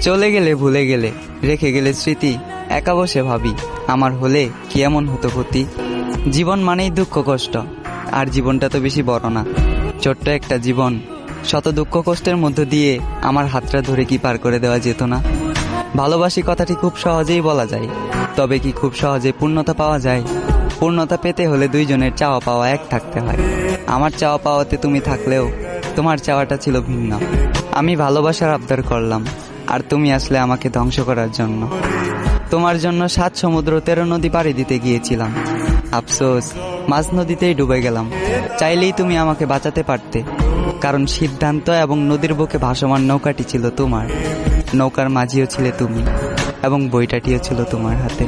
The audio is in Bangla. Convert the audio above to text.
চলে গেলে ভুলে গেলে, রেখে গেলে স্মৃতি, একা বসে ভাবি আমার হলে কি এমন হতো ক্ষতি। জীবন মানেই দুঃখ কষ্ট, আর জীবনটা তো বেশি বড় না, ছোট্ট একটা জীবন। শত দুঃখ কষ্টের মধ্য দিয়ে আমার হাতটা ধরে কি পার করে দেওয়া যেত না? ভালোবাসি কথাটি খুব সহজেই বলা যায়, তবে কি খুব সহজে পূর্ণতা পাওয়া যায়? পূর্ণতা পেতে হলে দুইজনের চাওয়া পাওয়া এক থাকতে হয়। আমার চাওয়া পাওয়াতে তুমি থাকলেও তোমার চাওয়াটা ছিল ভিন্ন। আমি ভালোবাসার আবদার করলাম, আর তুমি আসলে আমাকে ধ্বংস করার জন্য। তোমার জন্য 7 সমুদ্র 13 নদী পাড়ি দিতে গিয়েছিলাম, আফসোস মাঝ নদীতেই ডুবে গেলাম। চাইলেই তুমি আমাকে বাঁচাতে পারতে, কারণ সিদ্ধান্ত এবং নদীর বুকে ভাসমান নৌকাটি ছিল তোমার, নৌকার মাঝিও ছিলে তুমি, এবং বইটাটিও ছিল তোমার হাতে।